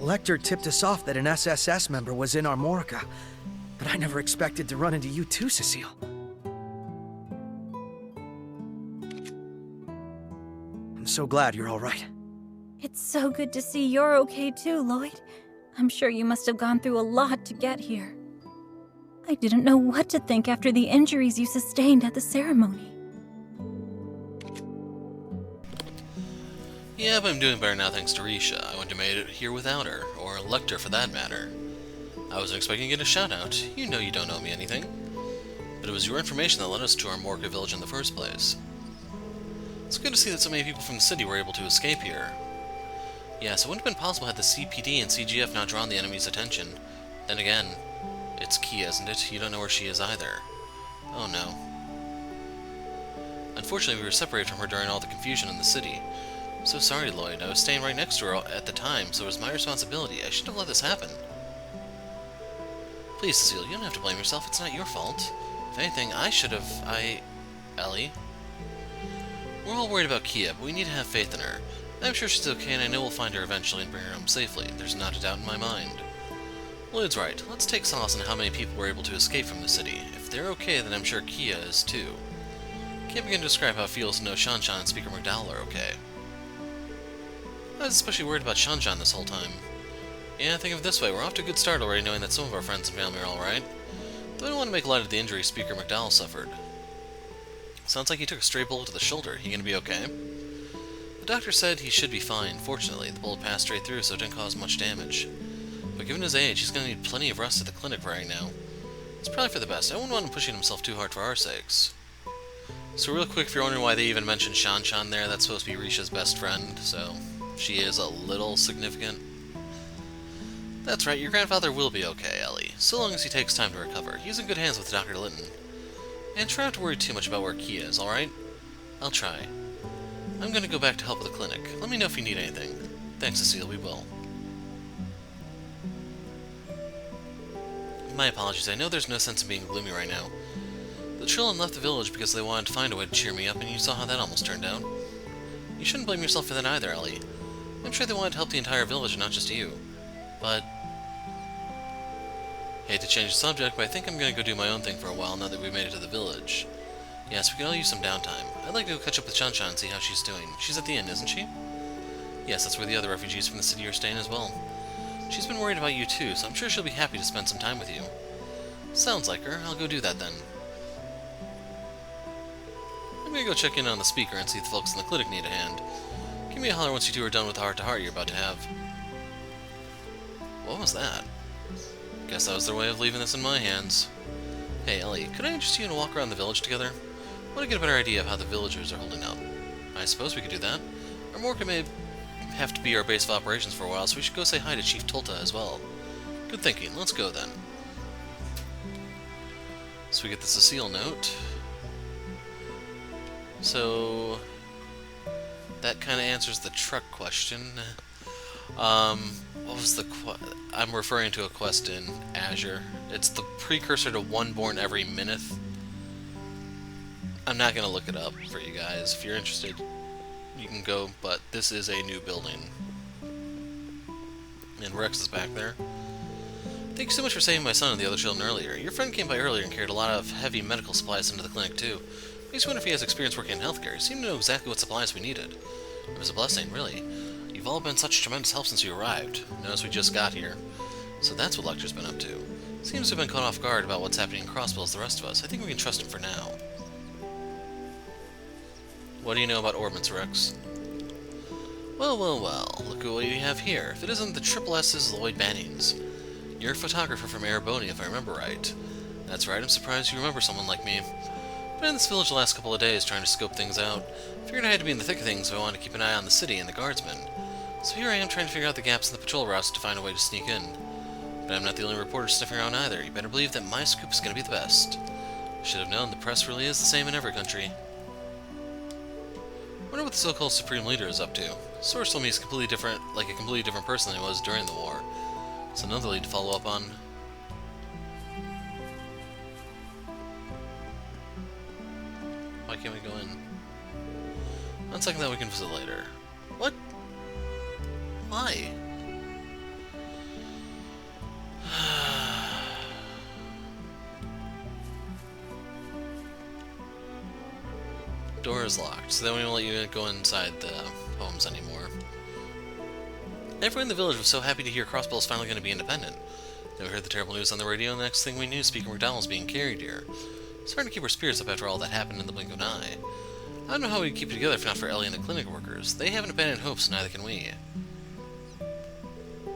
Lecter tipped us off that an SSS member was in Armorica, but I never expected to run into you too, Cecile. I'm so glad you're all right. It's so good to see you're okay too, Lloyd. I'm sure you must have gone through a lot to get here. I didn't know what to think after the injuries you sustained at the ceremony. Yeah, but I'm doing better now thanks to Risha. I wouldn't have made it here without her, or Lecter for that matter. I wasn't expecting to get a shout-out. You know you don't owe me anything. But it was your information that led us to Armorica village in the first place. It's good to see that so many people from the city were able to escape here. Yes, it wouldn't have been possible had the CPD and CGF not drawn the enemy's attention. Then again, it's Kia, isn't it? You don't know where she is either. Oh no. Unfortunately, we were separated from her during all the confusion in the city. I'm so sorry, Lloyd. I was staying right next to her at the time, so it was my responsibility. I shouldn't have let this happen. Please, Cecile, you don't have to blame yourself. It's not your fault. If anything, I should have... Elie? We're all worried about Kia, but we need to have faith in her. I'm sure she's okay, and I know we'll find her eventually and bring her home safely. There's not a doubt in my mind. Lloyd's right. Let's take solace in how many people were able to escape from the city. If they're okay, then I'm sure Kia is too. Can't begin to describe how it feels to know Shanshan and Speaker McDowell are okay. I was especially worried about Shanshan this whole time. Yeah, think of it this way, we're off to a good start already knowing that some of our friends and family are alright. Though I don't want to make light of the injury Speaker McDowell suffered. Sounds like he took a stray bullet to the shoulder. He gonna be okay? The doctor said he should be fine. Fortunately, the bullet passed straight through, so it didn't cause much damage. But given his age, he's gonna need plenty of rest at the clinic right now. It's probably for the best. I wouldn't want him pushing himself too hard for our sakes. So real quick, if you're wondering why they even mentioned Shanshan there, that's supposed to be Risha's best friend, so she is a little significant. That's right, your grandfather will be okay, Elie, so long as he takes time to recover. He's in good hands with Dr. Litton. And try not to worry too much about where Kia is, alright? I'll try. I'm gonna go back to help with the clinic. Let me know if you need anything. Thanks, Cecile, we will. My apologies, I know there's no sense in being gloomy right now. The children left the village because they wanted to find a way to cheer me up, and you saw how that almost turned out. You shouldn't blame yourself for that either, Elie. I'm sure they wanted to help the entire village and not just you. But... hate to change the subject, but I think I'm gonna go do my own thing for a while now that we've made it to the village. Yes, we can all use some downtime. I'd like to go catch up with Shanshan and see how she's doing. She's at the inn, isn't she? Yes, that's where the other refugees from the city are staying as well. She's been worried about you too, so I'm sure she'll be happy to spend some time with you. Sounds like her. I'll go do that then. I'm gonna go check in on the speaker and see if the folks in the clinic need a hand. Give me a holler once you two are done with the heart-to-heart you're about to have. What was that? Guess that was their way of leaving this in my hands. Hey, Elie, could I interest you in a walk around the village together? I want to get a better idea of how the villagers are holding up. I suppose we could do that. Armorica may have to be our base of operations for a while, so we should go say hi to Chief Tolta as well. Good thinking. Let's go then. So we get the Cecile note. So that kind of answers the truck question. What was the I'm referring to a quest in Azure. It's the precursor to One Born Every Minute. I'm not going to look it up for you guys. If you're interested, you can go, but this is a new building. And Rex is back there. Thank you so much for saving my son and the other children earlier. Your friend came by earlier and carried a lot of heavy medical supplies into the clinic too. Makes me wonder if he has experience working in healthcare. He seemed to know exactly what supplies we needed. It was a blessing, really. You've all been such tremendous help since you arrived. Notice we just got here. So that's what Lecter's been up to. Seems to have been caught off guard about what's happening in Crossbow as the rest of us. I think we can trust him for now. What do you know about orbments, Rex? Well, well, well. Look at what we have here. If it isn't the Triple S's Lloyd Bannings. You're a photographer from Erebony, if I remember right. That's right, I'm surprised you remember someone like me. Been in this village the last couple of days trying to scope things out. Figured I had to be in the thick of things if I wanted to keep an eye on the city and the guardsmen. So here I am trying to figure out the gaps in the patrol routes to find a way to sneak in. But I'm not the only reporter sniffing around either. You better believe that my scoop is going to be the best. Should have known the press really is the same in every country. Wonder what the so-called Supreme Leader is up to. Source told me he's completely different, like a completely different person than he was during the war. It's another lead to follow up on. Why can't we go in? One second that we can visit later. What? Why? Door is locked, so they won't even let you go inside the homes anymore. Everyone in the village was so happy to hear Crossbell is finally going to be independent. Then we heard the terrible news on the radio, and the next thing we knew, Speaker McDonald was being carried here. It's hard to keep our spirits up after all that happened in the blink of an eye. I don't know how we'd keep it together if not for Elie and the clinic workers. They haven't abandoned hope, so neither can we.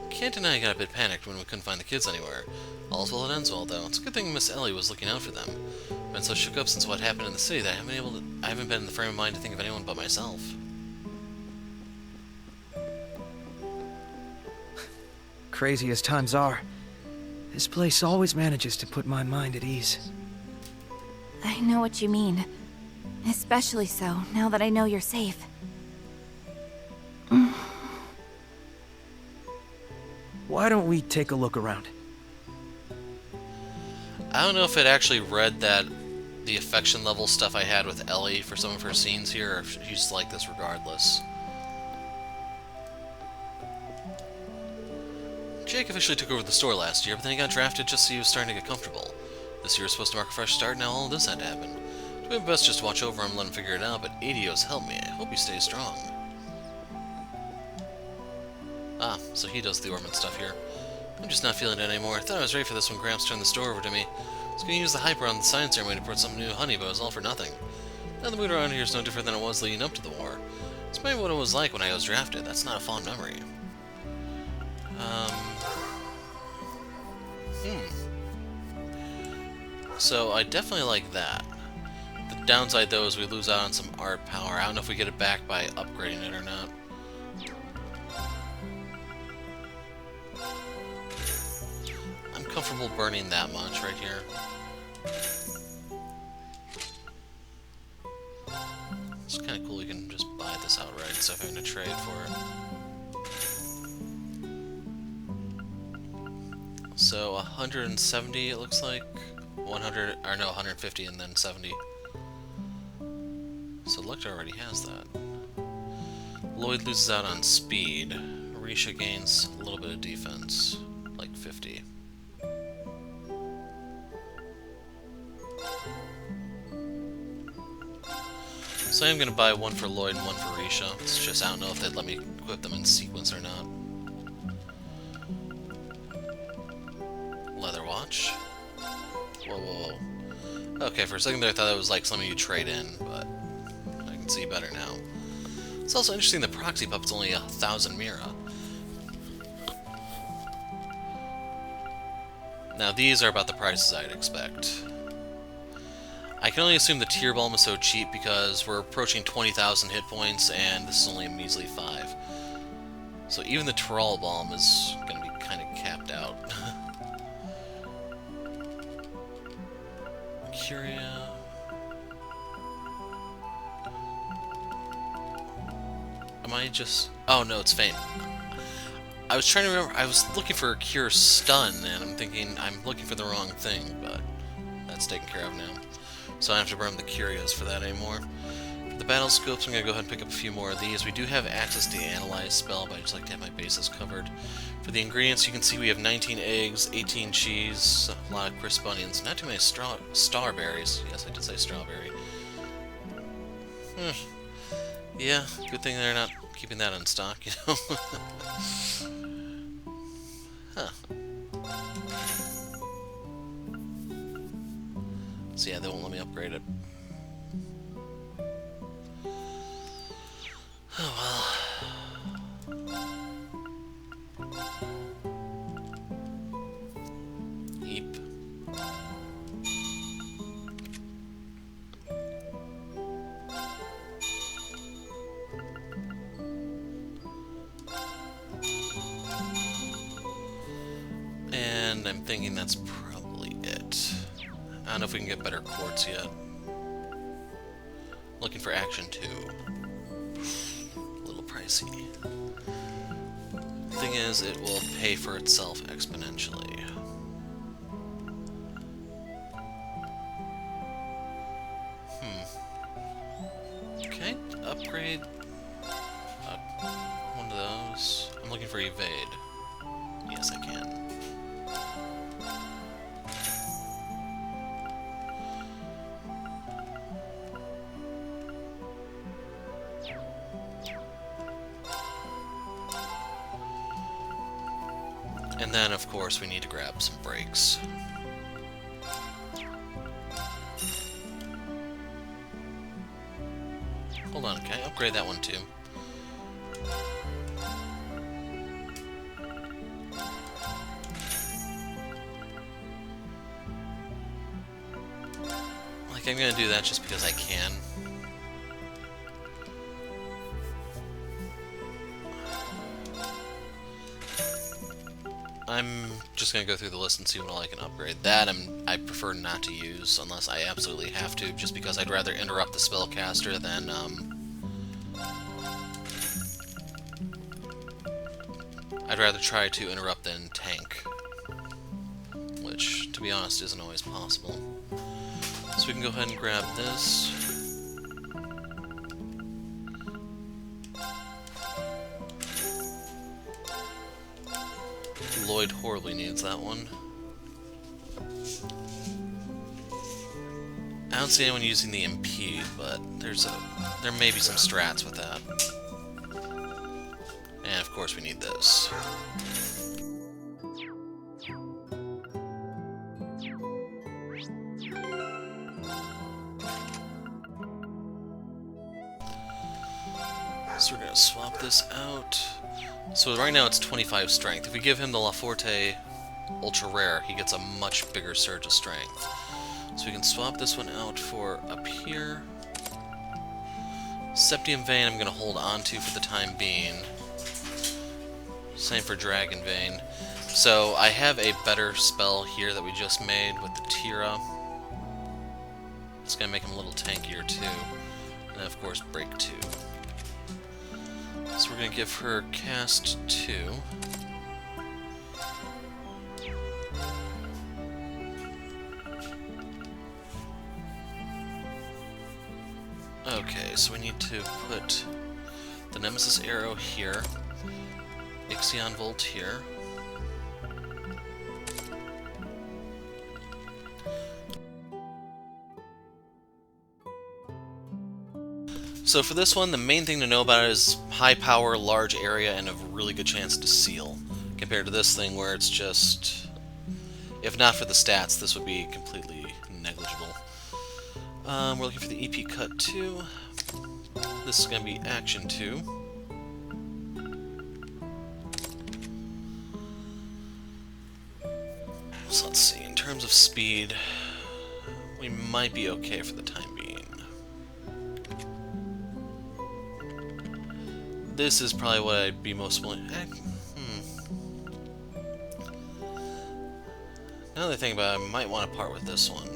Can't deny I got a bit panicked when we couldn't find the kids anywhere. All's well that ends well, though. It's a good thing Miss Elie was looking out for them. I've been so shook up since what happened in the city that I haven't been in the frame of mind to think of anyone but myself. Crazy as times are, this place always manages to put my mind at ease. I know what you mean. Especially so, now that I know you're safe. Why don't we take a look around? I don't know if it actually read that the affection level stuff I had with Elie for some of her scenes here, or if she's like this regardless. Jake officially took over the store last year, but then he got drafted just as he was starting to get comfortable. This year was supposed to mark a fresh start, now all of this had to happen. It's been best just to watch over him and let him figure it out, but ADO's helped me. I hope he stays strong. Ah, so he does the orbment stuff here. I'm just not feeling it anymore. I thought I was ready for this when Gramps turned the store over to me. I was going to use the hyper on the science ceremony to put some new honey, but it was all for nothing. Now the mood around here is no different than it was leading up to the war. It's maybe what it was like when I was drafted. That's not a fond memory. So I definitely like that. The downside, though, is we lose out on some art power. I don't know if we get it back by upgrading it or not. I'm comfortable burning that much right here. It's kind of cool you can just buy this outright instead of having to trade for it. So 170 it looks like. 100, or no, 150 and then 70. So Lecter already has that. Lloyd loses out on speed. Risha gains a little bit of defense, like 50. So I'm going to buy one for Lloyd and one for Risha. It's just I don't know if they'd let me equip them in sequence or not. Leather watch. Whoa, whoa, whoa. Okay, for a second there I thought it was like something you trade in, but I can see better now. It's also interesting the proxy puppet's only 1,000 Mira. Now these are about the prices I'd expect. I can only assume the Tear Balm is so cheap because we're approaching 20,000 hit points and this is only a measly 5. So even the Terral Balm is going to be kind of capped out. Curia. Am I just... Oh no, it's Fame. I was trying to remember, I was looking for Cure Stun, and I'm thinking I'm looking for the wrong thing, but that's taken care of now. So I don't have to burn the Curios for that anymore. For the battle scopes, I'm going to go ahead and pick up a few more of these. We do have access to the Analyze spell, but I just like to have my bases covered. For the ingredients, you can see we have 19 eggs, 18 cheese, a lot of crisp onions, not too many starberries. Yes, I did say strawberry. Yeah, good thing they're not keeping that in stock, you know? Huh. So yeah, they won't let me upgrade it. Oh well. Eep. And I'm thinking that's probably it. I don't know if we can get better quartz yet. Looking for action too. A little pricey. Thing is, it will pay for itself exponentially. Okay, upgrade one of those. I'm looking for evade. Yes, I can. And then, of course, we need to grab some breaks. Hold on, can I upgrade that one too? Like, I'm gonna do that just because I can. I'm just gonna go through the list and see what all I can upgrade. That I prefer not to use unless I absolutely have to, just because I'd rather interrupt the spellcaster than I'd rather try to interrupt than tank, which, to be honest, isn't always possible. So we can go ahead and grab this. Lloyd horribly needs that one. I don't see anyone using the impede, but there may be some strats with that. And of course we need this. So we're gonna swap this out. So right now it's 25 strength. If we give him the La Forte Ultra Rare, he gets a much bigger surge of strength. So we can swap this one out for up here. Septium Vein I'm going to hold on to for the time being. Same for Dragon Vein. So I have a better spell here that we just made with the Tira. It's going to make him a little tankier too. And of course Break 2. So we're going to give her Cast 2. Okay, so we need to put the Nemesis Arrow here, Ixion Volt here. So for this one, the main thing to know about it is high power, large area, and a really good chance to seal. Compared to this thing where it's just, if not for the stats, this would be completely negligible. We're looking for the EP Cut 2. This is going to be Action 2. So let's see, in terms of speed, we might be okay for the time being. This is probably what I'd be most willing. Now that I think about it, I might want to part with this one.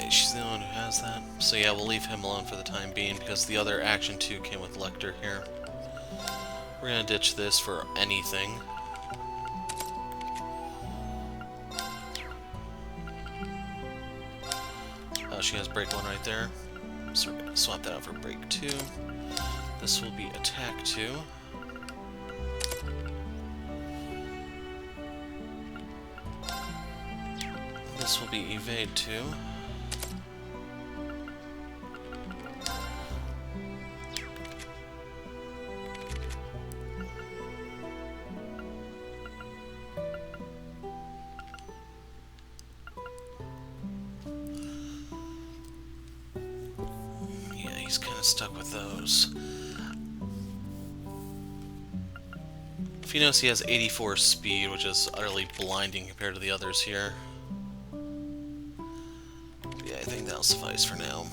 She's the only one who has that. So yeah, we'll leave him alone for the time being because the other Action 2 came with Lecter here. We're gonna ditch this for anything. Oh, she has Break 1 right there. So we're gonna swap that out for Break 2. This will be Attack 2. This will be Evade 2. He's kind of stuck with those. If you notice, he has 84 speed, which is utterly blinding compared to the others here. But yeah, I think that'll suffice for now.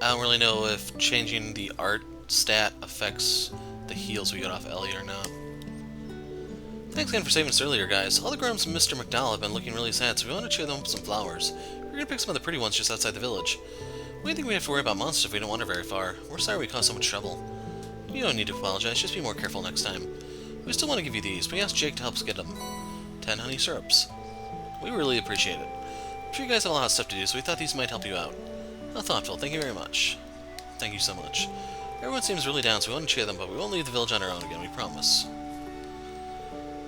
I don't really know if changing the art stat affects the heals we got off Elie or not. Thanks again for saving us earlier, guys. All the grown-ups and Mr. McDowell have been looking really sad, so we want to cheer them up with some flowers. We're gonna pick some of the pretty ones just outside the village. We didn't think we'd have to worry about monsters if we don't wander very far. We're sorry we caused so much trouble. You don't need to apologize, just be more careful next time. We still want to give you these, but we asked Jake to help us get them. 10 honey syrups. We really appreciate it. I'm sure you guys have a lot of stuff to do, so we thought these might help you out. How thoughtful. Thank you very much. Thank you so much. Everyone seems really down, so we want to cheer them, but we won't leave the village on our own again, we promise.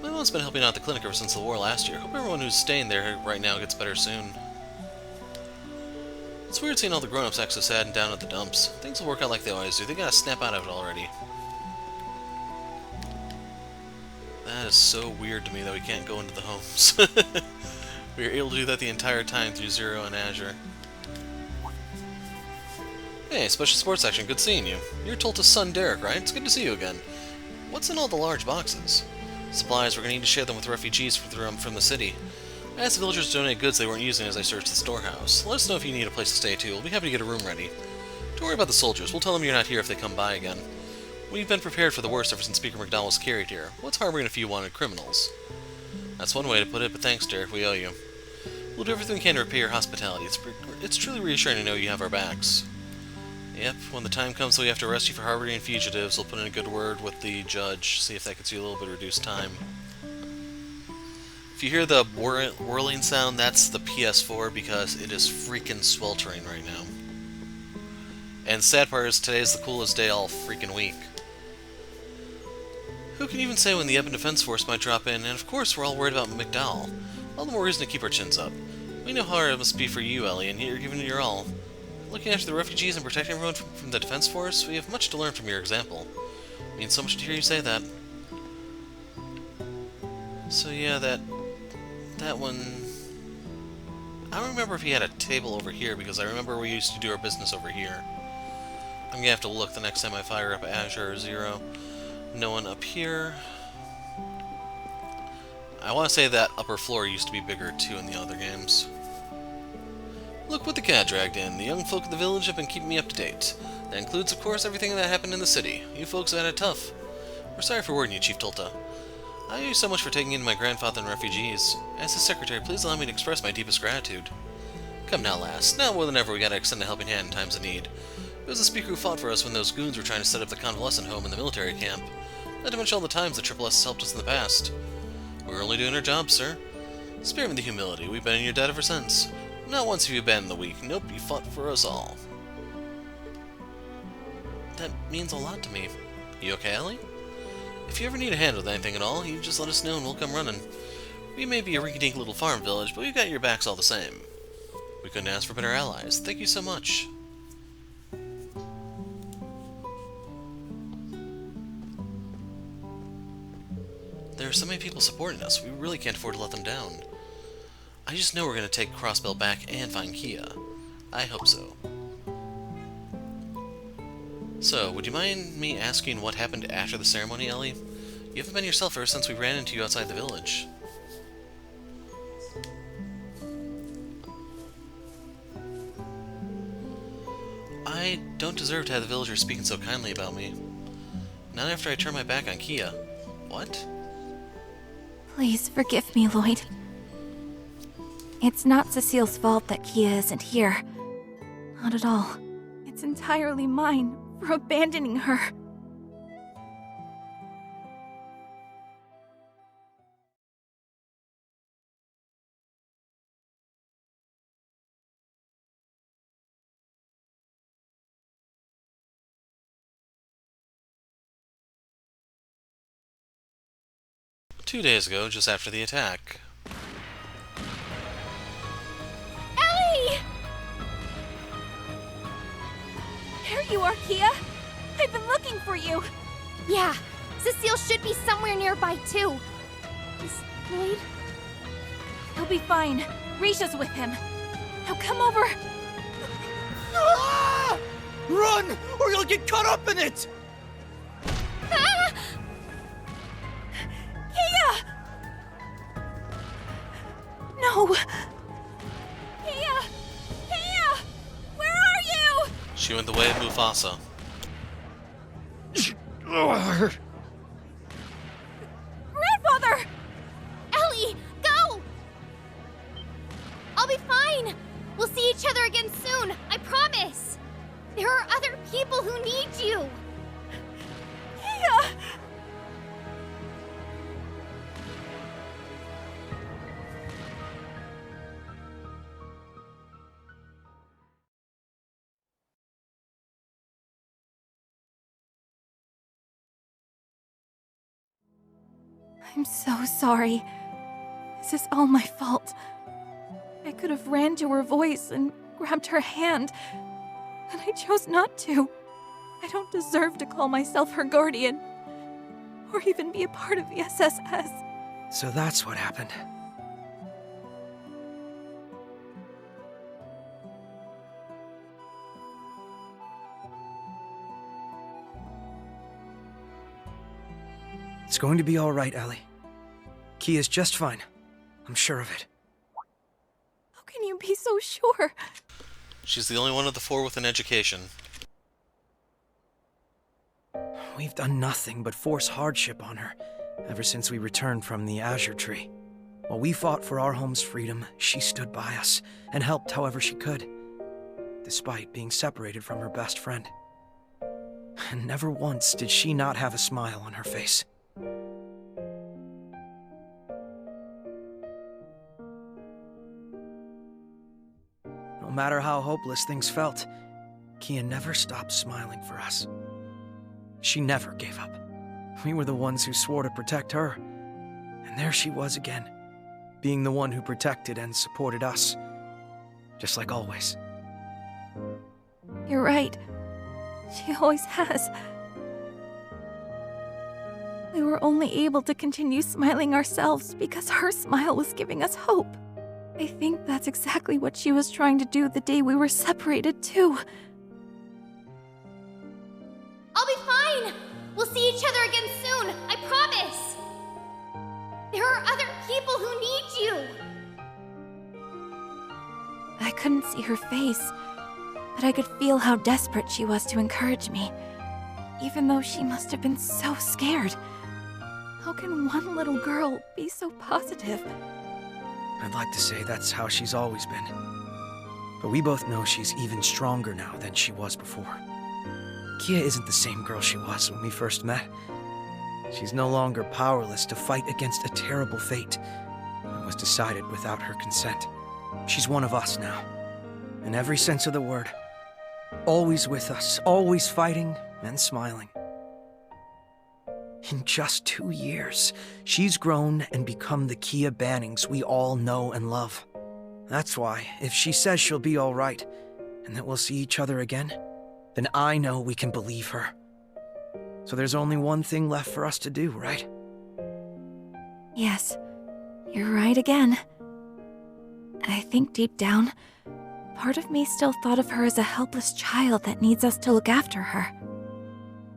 My mom's been helping out at the clinic ever since the war last year. Hope everyone who's staying there right now gets better soon. It's weird seeing all the grown-ups act so sad and down at the dumps. Things will work out like they always do. They gotta snap out of it already. That is so weird to me that we can't go into the homes. We were able to do that the entire time through Zero and Azure. Hey, Special Sports Section, good seeing you. You're Tolta's son, Derek, right? It's good to see you again. What's in all the large boxes? Supplies. We're gonna need to share them with refugees from the city. I asked the villagers to donate goods they weren't using as I searched the storehouse. Let us know if you need a place to stay too. We'll be happy to get a room ready. Don't worry about the soldiers. We'll tell them you're not here if they come by again. We've been prepared for the worst ever since Speaker McDonald was carried here. What's harboring a few wanted criminals? That's one way to put it, but thanks, Derek. We owe you. We'll do everything we can to repay your hospitality. It's truly reassuring to know you have our backs. Yep, when the time comes that we have to arrest you for harboring fugitives, we'll put in a good word with the judge, see if that gets you a little bit reduced time. If you hear the whirling sound, that's the PS4 because it is freaking sweltering right now. And sad part is today's the coolest day all freaking week. Who can even say when the Ebon Defense Force might drop in, and of course we're all worried about McDowell. All the more reason to keep our chins up. We know how hard it must be for you, Elie, and you're giving it your all. Looking after the refugees and protecting everyone from the Defense Force, we have much to learn from your example. It means so much to hear you say that. So yeah, that one... I don't remember if he had a table over here, because I remember we used to do our business over here. I'm gonna have to look the next time I fire up Azure or Zero. No one up here. I want to say that upper floor used to be bigger too in the other games. Look what the cat dragged in. The young folk of the village have been keeping me up to date. That includes, of course, everything that happened in the city. You folks have had it tough. We're sorry for worrying you, Chief Tolta. I owe you so much for taking in my grandfather and refugees. As his secretary, please allow me to express my deepest gratitude. Come now, lass. Now more than ever we gotta extend a helping hand in times of need. It was the Speaker who fought for us when those goons were trying to set up the convalescent home in the military camp. Not to mention all the times the Triple S has helped us in the past. We're only doing our job, sir. Spare me the humility. We've been in your debt ever since. Not once have you abandoned the weak. Nope, you fought for us all. That means a lot to me. You okay, Elie? If you ever need a hand with anything at all, you just let us know and we'll come running. We may be a rinky-dink little farm village, but we've got your backs all the same. We couldn't ask for better allies. Thank you so much. There are so many people supporting us, we really can't afford to let them down. I just know we're going to take Crossbell back and find Kia. I hope so. So, would you mind me asking what happened after the ceremony, Elie? You haven't been yourself ever since we ran into you outside the village. I don't deserve to have the villagers speaking so kindly about me. Not after I turned my back on Kia. What? Please forgive me, Lloyd. It's not Cecile's fault that Kia isn't here. Not at all. It's entirely mine for abandoning her. Two days ago, just after the attack. Elie! There you are, Kia! I've been looking for you! Yeah, Cecile should be somewhere nearby too. Is Lloyd? He'll be fine. Risha's with him. Now come over! Ah! Run, or you'll get caught up in it! Ah! Kia! No! Kia! Kia! Where are you? She went the way of Mufasa. Grandfather! Elie, go! I'll be fine. We'll see each other again soon, I promise. There are other people who need you. Kia! I'm so sorry. This is all my fault. I could have ran to her voice and grabbed her hand, and I chose not to. I don't deserve to call myself her guardian, or even be a part of the SSS. So that's what happened. It's going to be all right, Elie. Kia's just fine. I'm sure of it. How can you be so sure? She's the only one of the four with an education. We've done nothing but force hardship on her ever since we returned from the Azure tree. While we fought for our home's freedom, she stood by us and helped however she could, despite being separated from her best friend. And never once did she not have a smile on her face. No matter how hopeless things felt, Kia never stopped smiling for us. She never gave up. We were the ones who swore to protect her. And there she was again, being the one who protected and supported us. Just like always. You're right. She always has. We were only able to continue smiling ourselves because her smile was giving us hope. I think that's exactly what she was trying to do the day we were separated, too. I'll be fine! We'll see each other again soon, I promise! There are other people who need you! I couldn't see her face, but I could feel how desperate she was to encourage me, even though she must have been so scared. How can one little girl be so positive? I'd like to say that's how she's always been. But we both know she's even stronger now than she was before. Kia isn't the same girl she was when we first met. She's no longer powerless to fight against a terrible fate that was decided without her consent. She's one of us now, in every sense of the word. Always with us, always fighting and smiling. In just 2 years, she's grown and become the Kia Bannings we all know and love. That's why, if she says she'll be all right, and that we'll see each other again, then I know we can believe her. So there's only one thing left for us to do, right? Yes, you're right again. I think deep down, part of me still thought of her as a helpless child that needs us to look after her.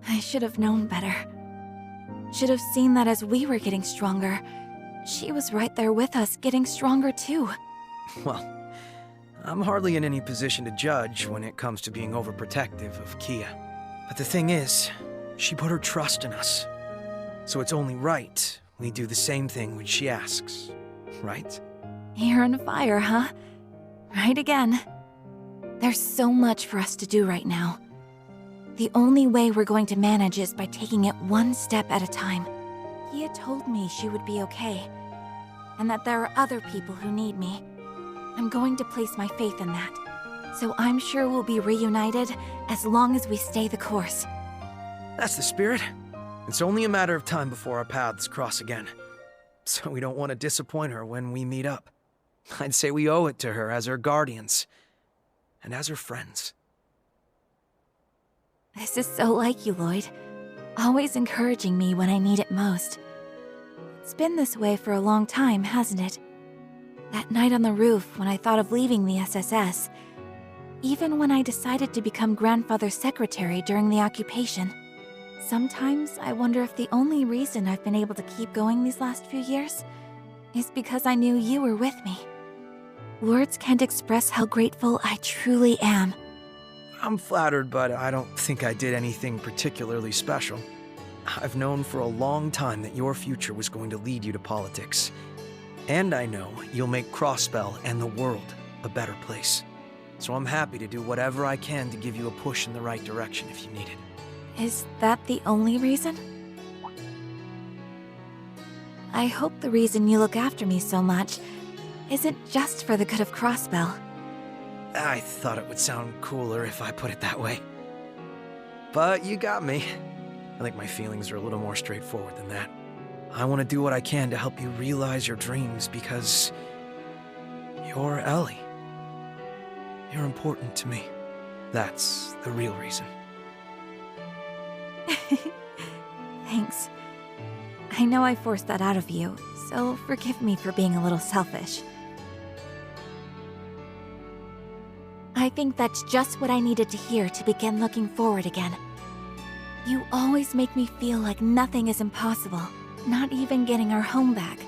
I should have known better. Should have seen that as we were getting stronger, she was right there with us, getting stronger too. Well, I'm hardly in any position to judge when it comes to being overprotective of Kia. But the thing is, she put her trust in us. So it's only right we do the same thing when she asks, right? You're on fire, huh? Right again. There's so much for us to do right now. The only way we're going to manage is by taking it one step at a time. Kia told me she would be okay, and that there are other people who need me. I'm going to place my faith in that, so I'm sure we'll be reunited as long as we stay the course. That's the spirit. It's only a matter of time before our paths cross again. So we don't want to disappoint her when we meet up. I'd say we owe it to her as her guardians, and as her friends. This is so like you, Lloyd. Always encouraging me when I need it most. It's been this way for a long time, hasn't it? That night on the roof when I thought of leaving the SSS. Even when I decided to become grandfather's secretary during the occupation. Sometimes I wonder if the only reason I've been able to keep going these last few years is because I knew you were with me. Words can't express how grateful I truly am. I'm flattered, but I don't think I did anything particularly special. I've known for a long time that your future was going to lead you to politics. And I know you'll make Crossbell and the world a better place. So I'm happy to do whatever I can to give you a push in the right direction if you need it. Is that the only reason? I hope the reason you look after me so much isn't just for the good of Crossbell. I thought it would sound cooler if I put it that way. But you got me. I think my feelings are a little more straightforward than that. I want to do what I can to help you realize your dreams because you're Elie. You're important to me. That's the real reason. Thanks. I know I forced that out of you, so forgive me for being a little selfish. I think that's just what I needed to hear to begin looking forward again. You always make me feel like nothing is impossible, not even getting our home back.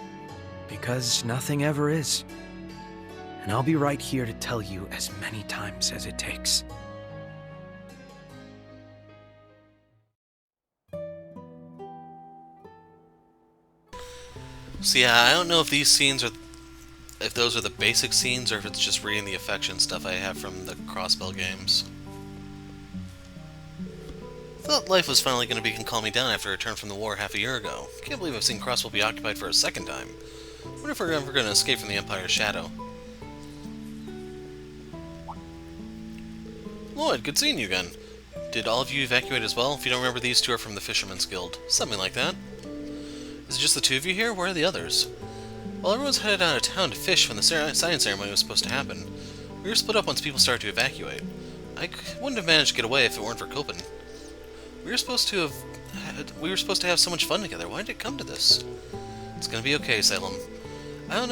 Because nothing ever is. And I'll be right here to tell you as many times as it takes. So yeah, I don't know if these scenes are, if those are the basic scenes, or if it's just reading the affection stuff I have from the Crossbell games. Thought life was finally going to begin calming me down after I returned from the war half a year ago. Can't believe I've seen Crossbell be occupied for a second time. Wonder if we're ever going to escape from the Empire's shadow. Lloyd, good seeing you again. Did all of you evacuate as well? If you don't remember, these two are from the Fisherman's Guild. Something like that. Is it just the two of you here? Where are the others? Well, everyone's headed out of town to fish when the science ceremony was supposed to happen. We were split up once people started to evacuate. I wouldn't have managed to get away if it weren't for Copen. We were supposed to have so much fun together. Why did it come to this? It's gonna be okay, Salem. I didn't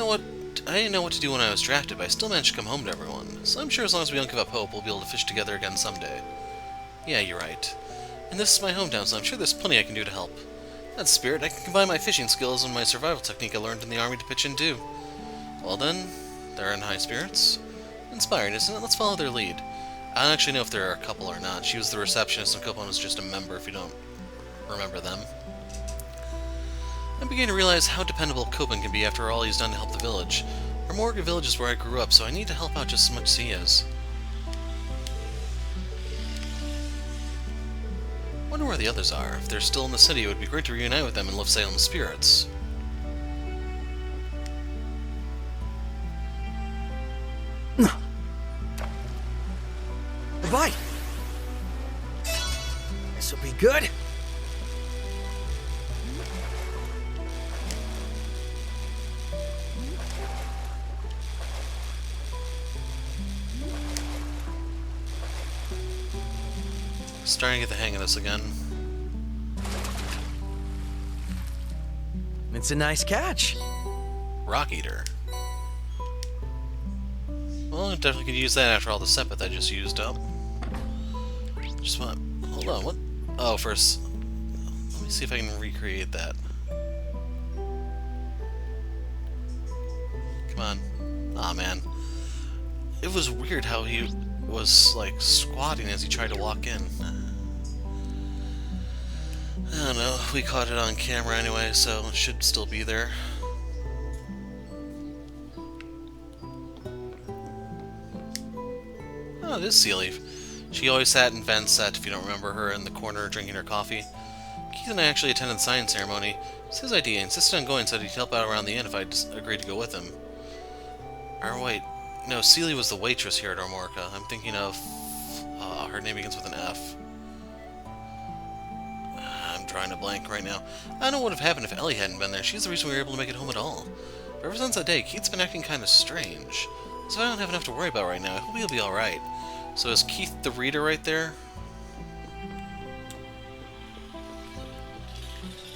know what to do when I was drafted, but I still managed to come home to everyone. So I'm sure as long as we don't give up hope, we'll be able to fish together again someday. Yeah, you're right. And this is my hometown, so I'm sure there's plenty I can do to help. That's spirit. I can combine my fishing skills and my survival technique I learned in the army to pitch in too. Well then, they're in high spirits. Inspiring, isn't it? Let's follow their lead. I don't actually know if they're a couple or not. She was the receptionist and Copen was just a member, if you don't remember them. I'm beginning to realize how dependable Copen can be after all he's done to help the village. Armorica village is where I grew up, so I need to help out just as much as he is. Wonder where the others are. If they're still in the city, it would be great to reunite with them and lift Salem's spirits. A bite! This'll be good. Starting to get the hang of this again. It's a nice catch. Rock Eater. Well, I definitely could use that after all the sepith I just used up. Just want... Hold on, what? Oh, first... Let me see if I can recreate that. Come on. Aw, man. It was weird how he was, like, squatting as he tried to walk in. I don't know, we caught it on camera anyway, so it should still be there. Oh, it is Elie. She always sat in Van's set, if you don't remember her, in the corner drinking her coffee. Keith and I actually attended the science ceremony. It's his idea. He insisted on going, said he'd help out around the inn if I agreed to go with him. Or wait, no, Elie was the waitress here at Armorica. I'm thinking of... her name begins with an F. I'm drawing a blank right now. I don't know what would have happened if Elie hadn't been there. She's the reason we were able to make it home at all. But ever since that day, Keith's been acting kind of strange. So I don't have enough to worry about right now. I hope he'll be alright. So is Keith the reader right there?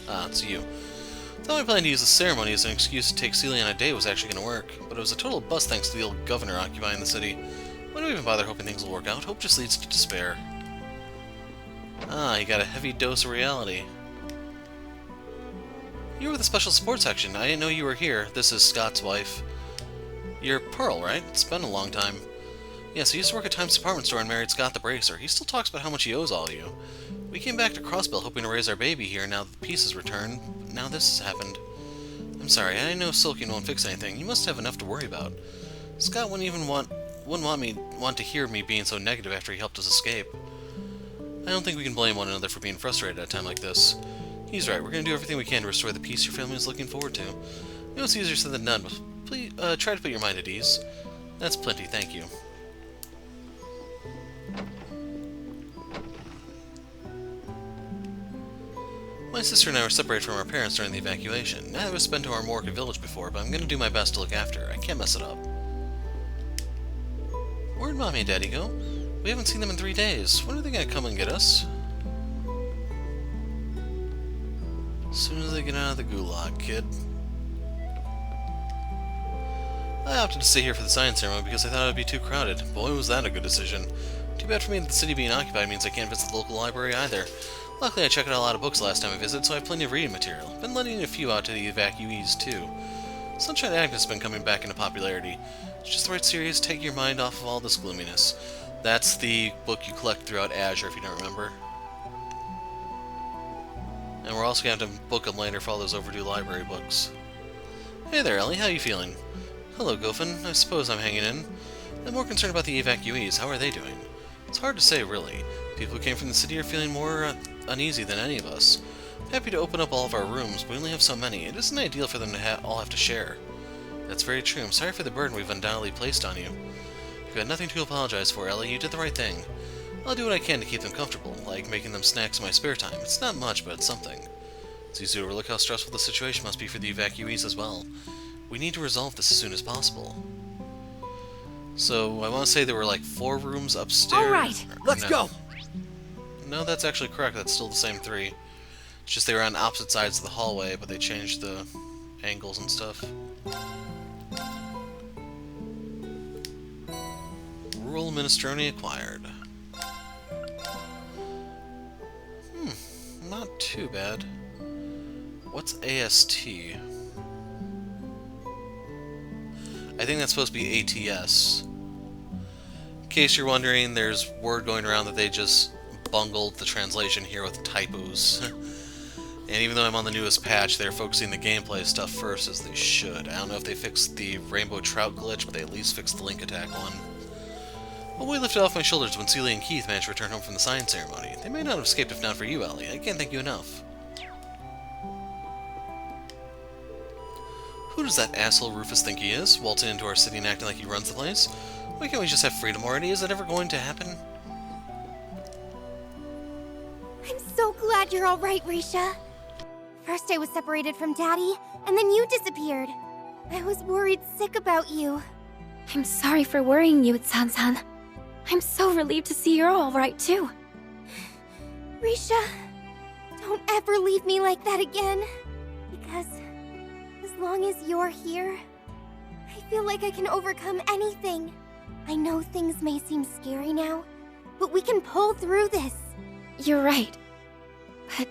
Ah, it's you. Thought my plan to use the ceremony as an excuse to take Elie on a date was actually going to work, but it was a total bust thanks to the old governor occupying the city. Why do we even bother hoping things will work out? Hope just leads to despair. Ah, you got a heavy dose of reality. You were with the special support section. I didn't know you were here. This is Scott's wife. You're Pearl, right? It's been a long time. Yes, I used to work at Time's department store and married Scott the Bracer. He still talks about how much he owes all of you. We came back to Crossbell hoping to raise our baby here now that the peace has returned. Now this has happened. I'm sorry, I know sulking won't fix anything. You must have enough to worry about. Scott wouldn't even want to hear me being so negative after he helped us escape. I don't think we can blame one another for being frustrated at a time like this. He's right, we're going to do everything we can to restore the peace your family is looking forward to. I know it's easier said than done, but please try to put your mind at ease. That's plenty, thank you. My sister and I were separated from our parents during the evacuation. Neither of us been to Armorica village before, but I'm gonna do my best to look after her. I can't mess it up. Where'd Mommy and Daddy go? We haven't seen them in 3 days. When are they gonna come and get us? As soon as they get out of the gulag, kid. I opted to stay here for the science ceremony because I thought it would be too crowded. Boy, was that a good decision. Too bad for me that the city being occupied means I can't visit the local library either. Luckily, I checked out a lot of books last time I visited, so I have plenty of reading material. Been lending a few out to the evacuees, too. Sunshine Agnes has been coming back into popularity. It's just the right series to take your mind off of all this gloominess. That's the book you collect throughout Azure, if you don't remember. And we're also going to have to book them later for all those overdue library books. Hey there, Elie. How you feeling? Hello, Gofen. I suppose I'm hanging in. I'm more concerned about the evacuees. How are they doing? It's hard to say, really. People who came from the city are feeling more uneasy than any of us. I'm happy to open up all of our rooms, but we only have so many. It isn't ideal for them to all have to share. That's very true. I'm sorry for the burden we've undoubtedly placed on you. You've got nothing to apologize for, Elie. You did the right thing. I'll do what I can to keep them comfortable, like making them snacks in my spare time. It's not much, but it's something. It's easy to overlook how stressful the situation must be for the evacuees as well. We need to resolve this as soon as possible. So, I want to say there were like 4 rooms upstairs. Alright, let's go! No, that's actually correct. That's still the same 3. It's just they were on opposite sides of the hallway, but they changed the angles and stuff. Rural Minestrone acquired. Not too bad. What's AST? I think that's supposed to be ATS. In case you're wondering, there's word going around that they just bungled the translation here with typos. And even though I'm on the newest patch, they're focusing the gameplay stuff first, as they should. I don't know if they fixed the rainbow trout glitch, but they at least fixed the link attack one. A weight lifted off my shoulders when Elie and Keith managed to return home from the science ceremony. They may not have escaped if not for you, Elie. I can't thank you enough. Who does that asshole Rufus think he is, waltzing into our city and acting like he runs the place? Why can't we just have freedom already? Is that ever going to happen? I'm so glad you're alright, Risha. First I was separated from Daddy, and then you disappeared. I was worried sick about you. I'm sorry for worrying you, San-san. I'm so relieved to see you're alright, too. Risha, don't ever leave me like that again. Because as long as you're here, I feel like I can overcome anything. I know things may seem scary now, but we can pull through this. You're right. But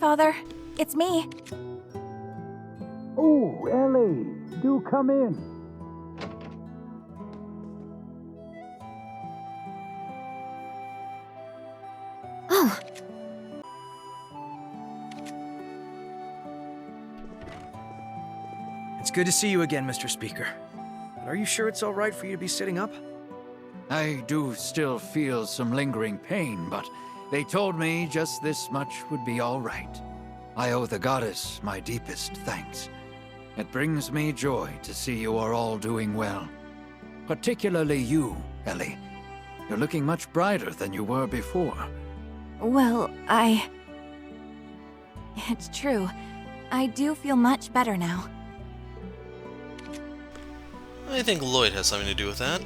Grandfather. It's me. Oh, Elie, do come in. Oh, It's good to see you again, Mr. Speaker. But are you sure it's all right for you to be sitting up? I do still feel some lingering pain, but they told me just this much would be all right. I owe the goddess my deepest thanks. It brings me joy to see you are all doing well. Particularly you, Elie. You're looking much brighter than you were before. well, It's true. I do feel much better now. I think Lloyd has something to do with that.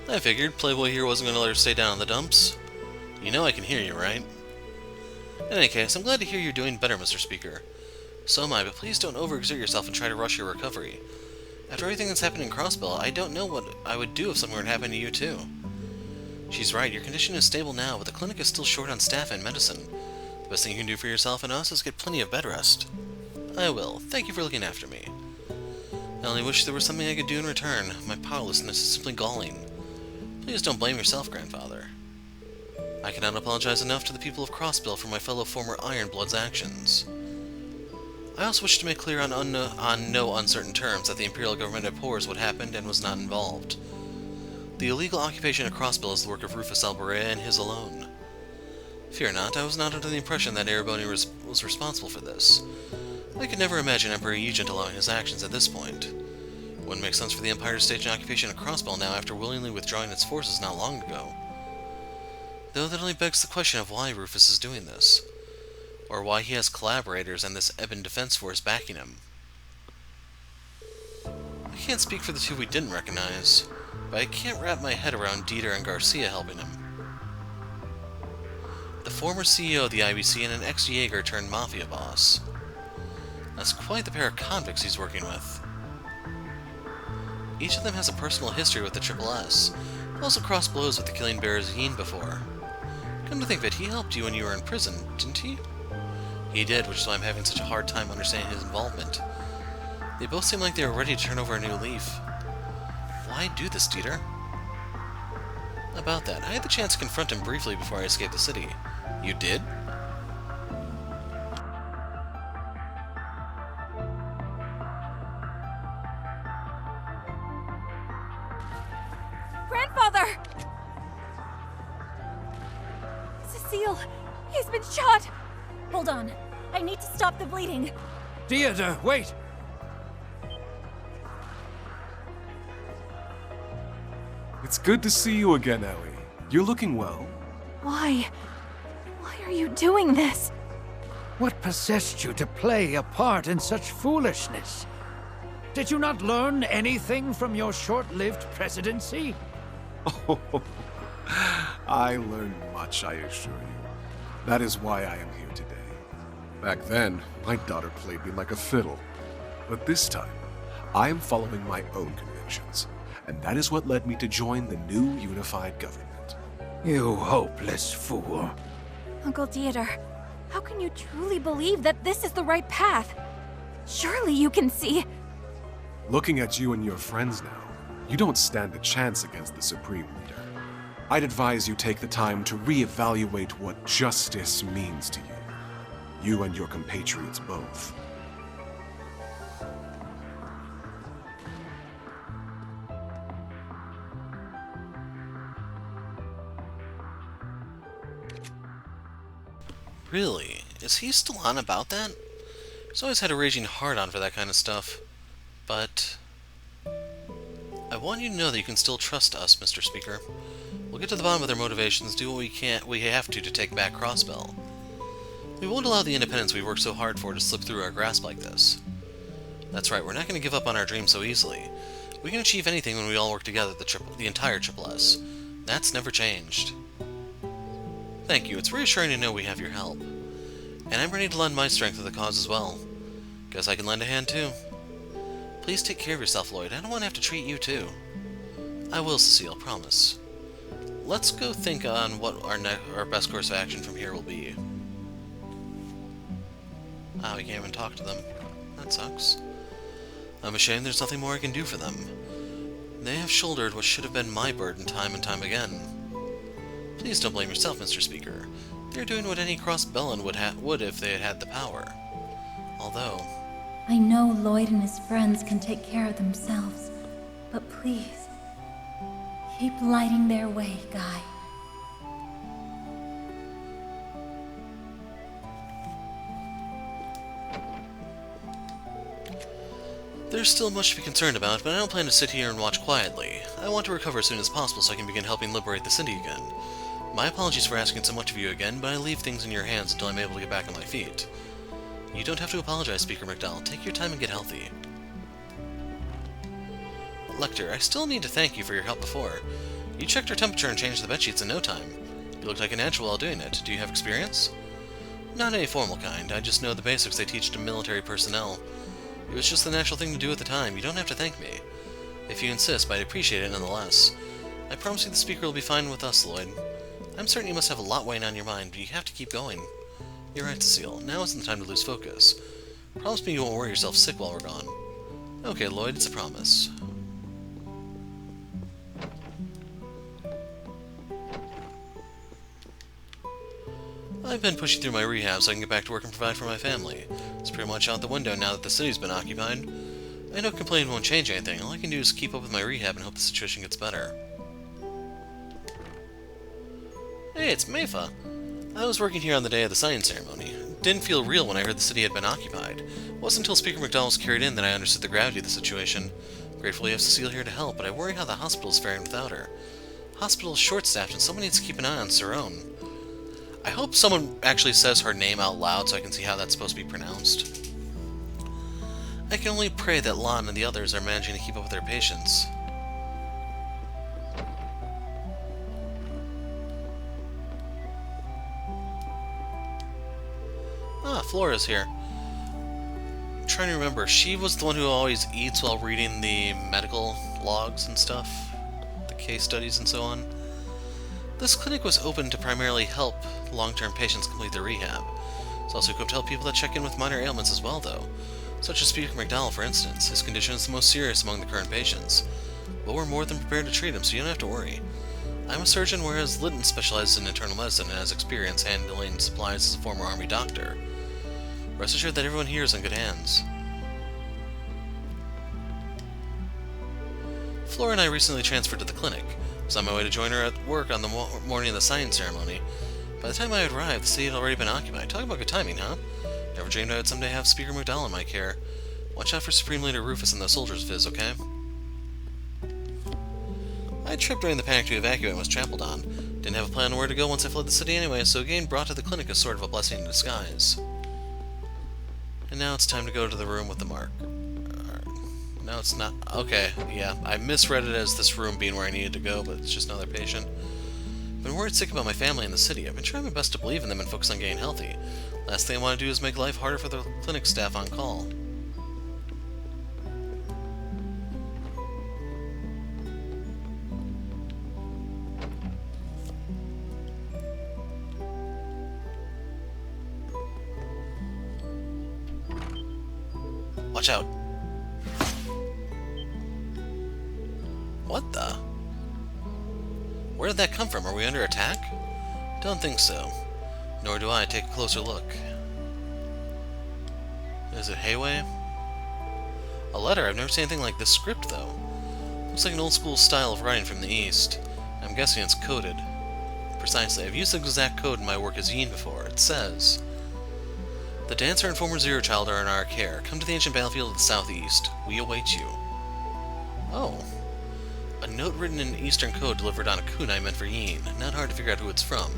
I figured Playboy here wasn't going to let her stay down in the dumps. You know I can hear you, right? In any case, I'm glad to hear you're doing better, Mr. Speaker. So am I, but please don't overexert yourself and try to rush your recovery. After everything that's happened in Crossbell, I don't know what I would do if something were to happen to you, too. She's right, your condition is stable now, but the clinic is still short on staff and medicine. The best thing you can do for yourself and us is get plenty of bed rest. I will. Thank you for looking after me. I only wish there was something I could do in return. My powerlessness is simply galling. Please don't blame yourself, Grandfather. I cannot apologize enough to the people of Crossbell for my fellow former Ironblood's actions. I also wish to make clear on no uncertain terms that the Imperial government abhors what happened and was not involved. The illegal occupation of Crossbell is the work of Rufus Alborea and his alone. Fear not, I was not under the impression that Ereboni was responsible for this. I could never imagine Emperor Egent allowing his actions at this point. It wouldn't make sense for the Empire to stage an occupation of Crossbell now after willingly withdrawing its forces not long ago. Though that only begs the question of why Rufus is doing this. Or why he has collaborators and this Ebon Defense Force backing him. I can't speak for the two we didn't recognize, but I can't wrap my head around Dieter and Garcia helping him. The former CEO of the IBC and an ex-Jaeger turned Mafia boss. That's quite the pair of convicts he's working with. Each of them has a personal history with the Triple S, but also crossed blows with the Killing Bearers Yin before. Come to think of it, he helped you when you were in prison, didn't he? He did, which is why I'm having such a hard time understanding his involvement. They both seem like they were ready to turn over a new leaf. Why do this, Dieter? About that, I had the chance to confront him briefly before I escaped the city. You did? Grandfather! Cecile, he's been shot! Hold on. I need to stop the bleeding. Deirdre, wait! It's good to see you again, Elie. You're looking well. Why? Why are you doing this? What possessed you to play a part in such foolishness? Did you not learn anything from your short-lived presidency? Oh, I learned much, I assure you. That is why I am here today. Back then, my daughter played me like a fiddle. But this time, I am following my own convictions. And that is what led me to join the new unified government. You hopeless fool. Uncle Dieter, how can you truly believe that this is the right path? Surely you can see. Looking at you and your friends now, you don't stand a chance against the Supreme Leader. I'd advise you take the time to reevaluate what justice means to you. You and your compatriots both. Really? Is he still on about that? He's always had a raging hard-on for that kind of stuff. But I want you to know that you can still trust us, Mr. Speaker. We'll get to the bottom of their motivations, do what we have to take back Crossbell. We won't allow the independence we worked so hard for to slip through our grasp like this. That's right, we're not going to give up on our dreams so easily. We can achieve anything when we all work together, the entire Triple S. That's never changed. Thank you, it's reassuring to know we have your help. And I'm ready to lend my strength to the cause as well. Guess I can lend a hand too. Please take care of yourself, Lloyd. I don't want to have to treat you too. I will, Cecile, promise. Let's go think on what our best course of action from here will be. Ah, we can't even talk to them. That sucks. I'm ashamed there's nothing more I can do for them. They have shouldered what should have been my burden time and time again. Please don't blame yourself, Mr. Speaker. They're doing what any cross-Bellin would if they had had the power. Although... I know Lloyd and his friends can take care of themselves, but please, keep lighting their way, Guy. There's still much to be concerned about, but I don't plan to sit here and watch quietly. I want to recover as soon as possible so I can begin helping liberate the city again. My apologies for asking so much of you again, but I leave things in your hands until I'm able to get back on my feet. You don't have to apologize, Speaker McDowell. Take your time and get healthy. Lecter, I still need to thank you for your help before. You checked her temperature and changed the bedsheets in no time. You looked like a natural while doing it. Do you have experience? Not any formal kind. I just know the basics they teach to military personnel. It was just the natural thing to do at the time. You don't have to thank me. If you insist, but I'd appreciate it nonetheless. I promise you the Speaker will be fine with us, Lloyd. I'm certain you must have a lot weighing on your mind, but you have to keep going. You're right, Cecile. Now isn't the time to lose focus. Promise me you won't worry yourself sick while we're gone. Okay, Lloyd, it's a promise. I've been pushing through my rehab so I can get back to work and provide for my family. It's pretty much out the window now that the city's been occupied. I know complaining won't change anything. All I can do is keep up with my rehab and hope the situation gets better. Hey, it's Meifa. I was working here on the day of the signing ceremony. It didn't feel real when I heard the city had been occupied. It wasn't until Speaker McDowell was carried in that I understood the gravity of the situation. Gratefully, I have Cecile here to help, but I worry how the hospital's faring without her. The hospital is short-staffed and someone needs to keep an eye on Cerrone. I hope someone actually says her name out loud so I can see how that's supposed to be pronounced. I can only pray that Lon and the others are managing to keep up with their patients. Ah, Flora's here. I'm trying to remember. She was the one who always eats while reading the medical logs and stuff. The case studies and so on. This clinic was open to primarily help long-term patients complete their rehab. It's also equipped to help people that check in with minor ailments as well, though. Such as Speaker McDowell, for instance. His condition is the most serious among the current patients. But we're more than prepared to treat him, so you don't have to worry. I'm a surgeon, whereas Litton specializes in internal medicine and has experience handling supplies as a former Army doctor. Rest assured that everyone here is in good hands. Flora and I recently transferred to the clinic. I was on my way to join her at work on the morning of the signing ceremony. By the time I arrived, the city had already been occupied. Talk about good timing, huh? Never dreamed I would someday have Speaker McDowell in my care. Watch out for Supreme Leader Rufus and the soldiers, Viz, okay? I tripped during the panic to evacuate and was trampled on. Didn't have a plan on where to go once I fled the city anyway, so getting brought to the clinic is sort of a blessing in disguise. And now it's time to go to the room with the mark. No, it's not. Okay, yeah, I misread it as this room being where I needed to go, but it's just another patient. I've been worried sick about my family in the city. I've been trying my best to believe in them and focus on getting healthy. Last thing I want to do is make life harder for the clinic staff on call. Watch out. What the? Where did that come from? Are we under attack? Don't think so. Nor do I. Take a closer look. Is it Hayway? A letter? I've never seen anything like this script, though. Looks like an old-school style of writing from the East. I'm guessing it's coded. Precisely. I've used the exact code in my work as Yin before. It says... The dancer and former Zero Child are in our care. Come to the ancient battlefield of the southeast. We await you. Oh. A note written in Eastern code delivered on a kunai meant for Yin. Not hard to figure out who it's from.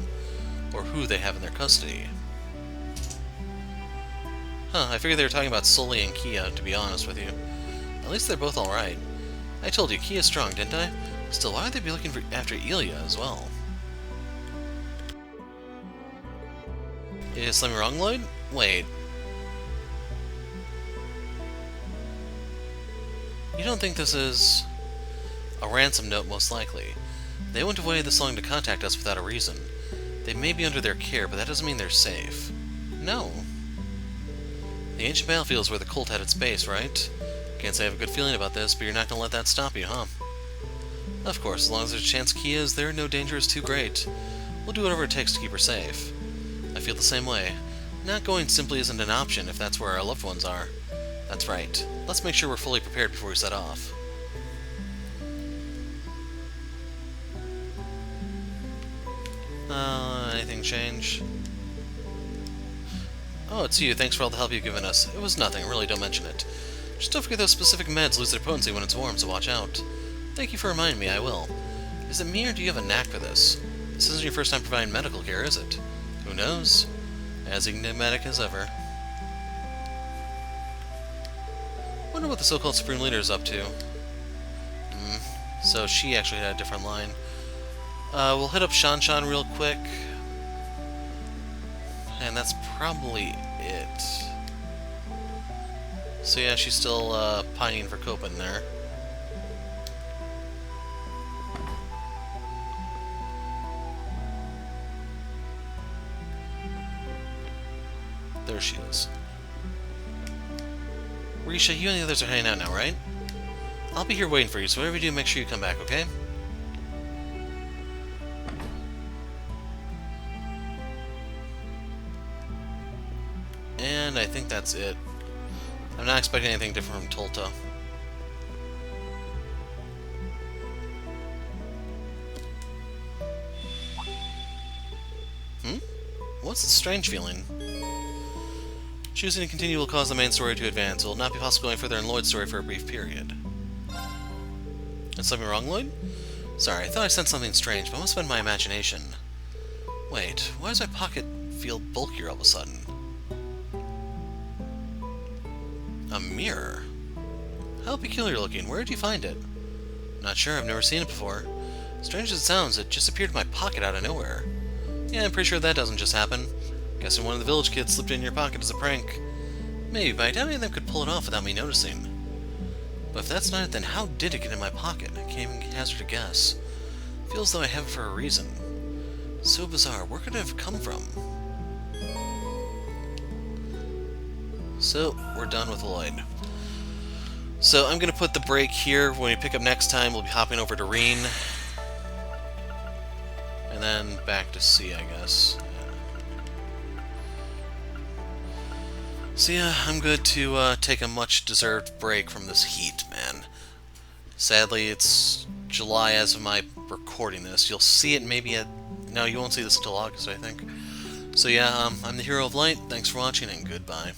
Or who they have in their custody. Huh, I figured they were talking about Sully and Kia, to be honest with you. At least they're both alright. I told you, Kia's strong, didn't I? Still, why would they be looking after Elie as well? Is something wrong, Lloyd? Wait. You don't think this is... a ransom note, most likely. They went away this long to contact us without a reason. They may be under their care, but that doesn't mean they're safe. No. The ancient battlefield is where the cult had its base, right? Can't say I have a good feeling about this, but you're not gonna let that stop you, huh? Of course, as long as there's a chance Kia is there, no danger is too great. We'll do whatever it takes to keep her safe. I feel the same way. Not going simply isn't an option if that's where our loved ones are. That's right. Let's make sure we're fully prepared before we set off. Anything change? Oh, it's you. Thanks for all the help you've given us. It was nothing. Really, don't mention it. Just don't forget those specific meds lose their potency when it's warm, so watch out. Thank you for reminding me. I will. Is it me, or do you have a knack for this? This isn't your first time providing medical care, is it? Who knows? As enigmatic as ever. Wonder what the so-called Supreme Leader is up to. So she actually had a different line. We'll hit up Shan real quick. And that's probably it. So yeah, she's still pining for Copen there. There she is. Risha, you and the others are hanging out now, right? I'll be here waiting for you, so whatever you do, make sure you come back, okay? And I think that's it. I'm not expecting anything different from Tolta. What's the strange feeling? Choosing to continue will cause the main story to advance. It will not be possible going further in Lloyd's story for a brief period. Is something wrong, Lloyd? Sorry, I thought I sensed something strange, but it must have been my imagination. Wait, why does my pocket feel bulkier all of a sudden? A mirror? How peculiar looking. Where did you find it? Not sure, I've never seen it before. Strange as it sounds, it just appeared in my pocket out of nowhere. Yeah, I'm pretty sure that doesn't just happen. Guessing one of the village kids slipped it in your pocket as a prank. Maybe, but I doubt any of them could pull it off without me noticing. But if that's not it, then how did it get in my pocket? I can't even hazard a guess. Feels as though I have it for a reason. So bizarre. Where could it have come from? So, we're done with Lloyd. So, I'm going to put the break here. When we pick up next time, we'll be hopping over to Reen. And then back to C, I guess. So yeah, I'm good to take a much-deserved break from this heat, man. Sadly, it's July as of my recording this. You'll see it maybe at... No, you won't see this until August, I think. So yeah, I'm the Hero of Light. Thanks for watching, and goodbye.